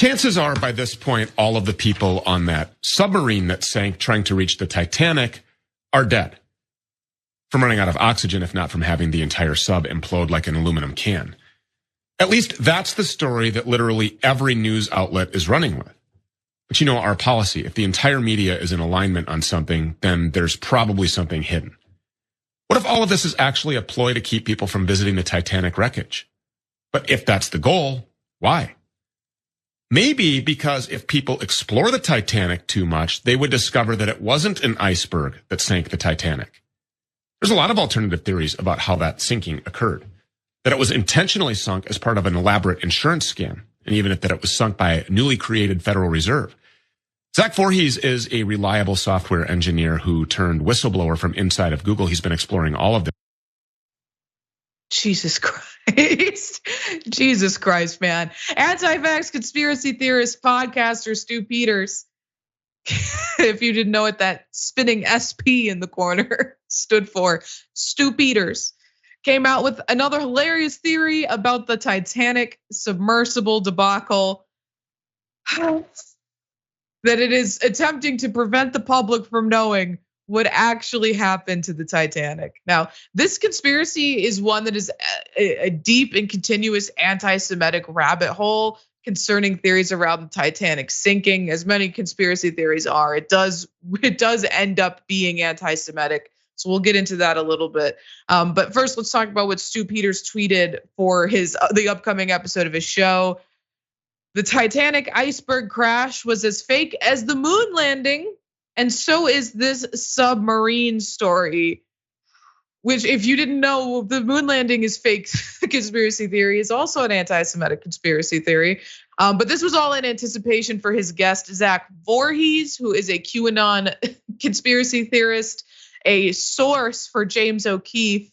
Chances are by this point, all of the people on that submarine that sank trying to reach the Titanic are dead from running out of oxygen, if not from having the entire sub implode like an aluminum can. At least that's the story that literally every news outlet is running with. But you know our policy, if the entire media is in alignment on something, then there's probably something hidden. What if all of this is actually a ploy to keep people from visiting the Titanic wreckage? But if that's the goal, why? Maybe because if people explore the Titanic too much, they would discover that it wasn't an iceberg that sank the Titanic. There's a lot of alternative theories about how that sinking occurred. That it was intentionally sunk as part of an elaborate insurance scam, and even that it was sunk by a newly created Federal Reserve. Zach Voorhees is a reliable software engineer who turned whistleblower from inside of Google. He's been exploring all of them. Jesus Christ. Jesus Christ, man. Anti-vax conspiracy theorist podcaster Stu Peters. If you didn't know what that spinning SP in the corner stood for, Stu Peters came out with another hilarious theory about the Titanic submersible debacle. That it is attempting to prevent the public from knowing what actually happened to the Titanic. Now, this conspiracy is one that is a deep and continuous anti-Semitic rabbit hole concerning theories around the Titanic sinking. As many conspiracy theories are, it does end up being anti-Semitic. So we'll get into that a little bit. But first, let's talk about what Stu Peters tweeted for the upcoming episode of his show. The Titanic iceberg crash was as fake as the moon landing, and so is this submarine story. Which, if you didn't know, the moon landing is fake conspiracy theory. Is also an anti-Semitic conspiracy theory. But this was all in anticipation for his guest, Zach Voorhees, who is a QAnon conspiracy theorist, a source for James O'Keefe,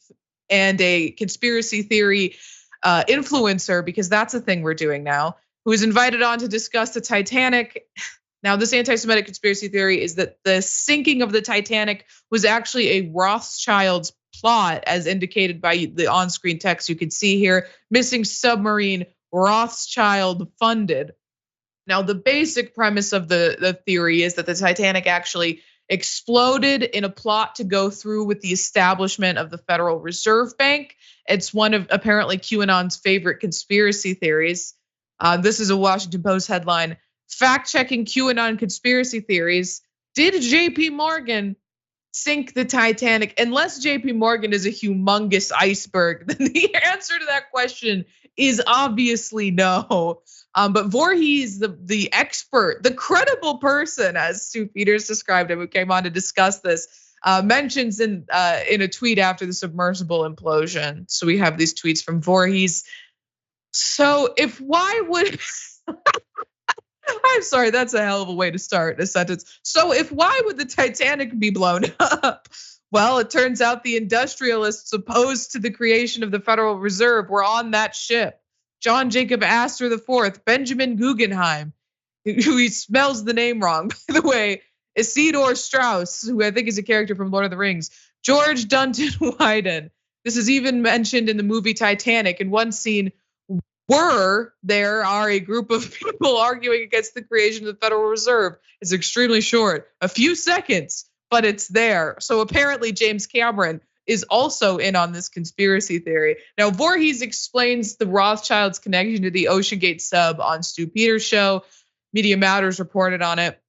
and a conspiracy theory influencer, because that's a thing we're doing now, who was invited on to discuss the Titanic. Now, this anti-Semitic conspiracy theory is that the sinking of the Titanic was actually a Rothschild's plot, as indicated by the on-screen text you can see here. Missing submarine, Rothschild funded. Now, the basic premise of the theory is that the Titanic actually exploded in a plot to go through with the establishment of the Federal Reserve Bank. It's one of apparently QAnon's favorite conspiracy theories. This is a Washington Post headline. Fact-checking QAnon conspiracy theories. Did JP Morgan sink the Titanic? Unless JP Morgan is a humongous iceberg, then the answer to that question is obviously no. But Voorhees, the expert, the credible person, as Stu Peters described him, who came on to discuss this, mentions in a tweet after the submersible implosion. So we have these tweets from Voorhees. So I'm sorry, that's a hell of a way to start a sentence. So why would the Titanic be blown up? Well, it turns out the industrialists opposed to the creation of the Federal Reserve were on that ship. John Jacob Astor IV, Benjamin Guggenheim, who he spells the name wrong, by the way, Isidor Straus, who I think is a character from Lord of the Rings, George Dunton Wyden. This is even mentioned in the movie Titanic. In one scene, there are a group of people arguing against the creation of the Federal Reserve. It's extremely short, a few seconds, but it's there. So apparently James Cameron is also in on this conspiracy theory. Now, Voorhees explains the Rothschilds' connection to the OceanGate sub on Stu Peters' show. Media Matters reported on it.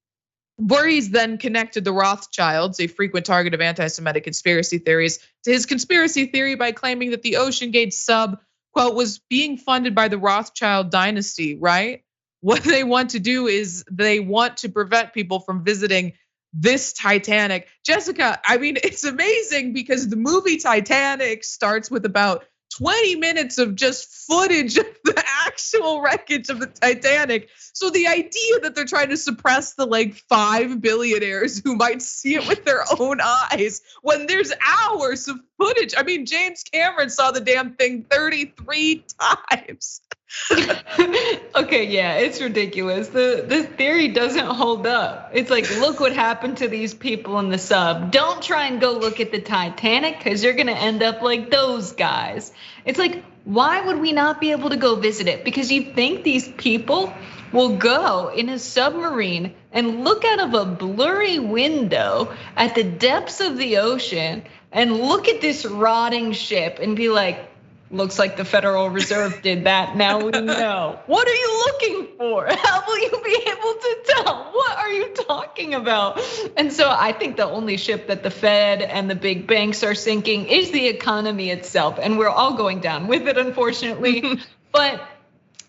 Voorhees then connected the Rothschilds, a frequent target of anti-Semitic conspiracy theories, to his conspiracy theory by claiming that the OceanGate sub, quote, was being funded by the Rothschild dynasty, right? What they want to do is they want to prevent people from visiting this Titanic. Jessica, I mean, it's amazing because the movie Titanic starts with about 20 minutes of just footage of the actual wreckage of the Titanic. So the idea that they're trying to suppress the 5 billionaires who might see it with their own eyes when there's hours of footage. I mean, James Cameron saw the damn thing 33 times. Okay, yeah, it's ridiculous. The theory doesn't hold up. It's like, look what happened to these people in the sub. Don't try and go look at the Titanic because you're gonna end up like those guys. It's like, why would we not be able to go visit it? Because you think these people will go in a submarine and look out of a blurry window at the depths of the ocean and look at this rotting ship and be like, looks like the Federal Reserve did that. Now we know. What are you looking for? How will you be able to tell? What are you talking about? And so I think the only ship that the Fed and the big banks are sinking is the economy itself. And we're all going down with it, unfortunately. But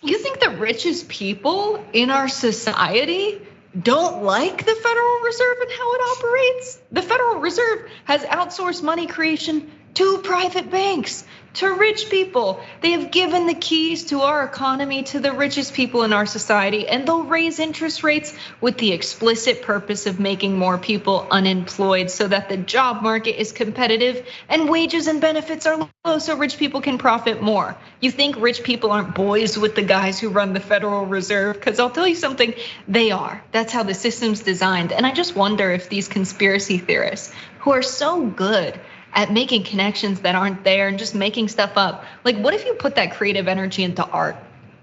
you think the richest people in our society don't like the Federal Reserve and how it operates? The Federal Reserve has outsourced money creation to private banks, to rich people. They have given the keys to our economy to the richest people in our society, and they'll raise interest rates with the explicit purpose of making more people unemployed so that the job market is competitive and wages and benefits are low so rich people can profit more. You think rich people aren't boys with the guys who run the Federal Reserve? Because I'll tell you something, they are. That's how the system's designed. And I just wonder if these conspiracy theorists who are so good at making connections that aren't there and just making stuff up. Like, what if you put that creative energy into art?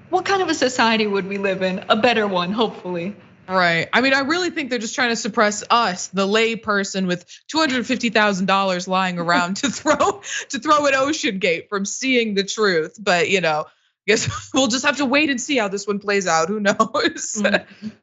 What kind of a society would we live in? A better one, hopefully. Right. I mean, I really think they're just trying to suppress us, the lay person with $250,000 lying around to throw at Ocean Gate from seeing the truth. But I guess we'll just have to wait and see how this one plays out. Who knows?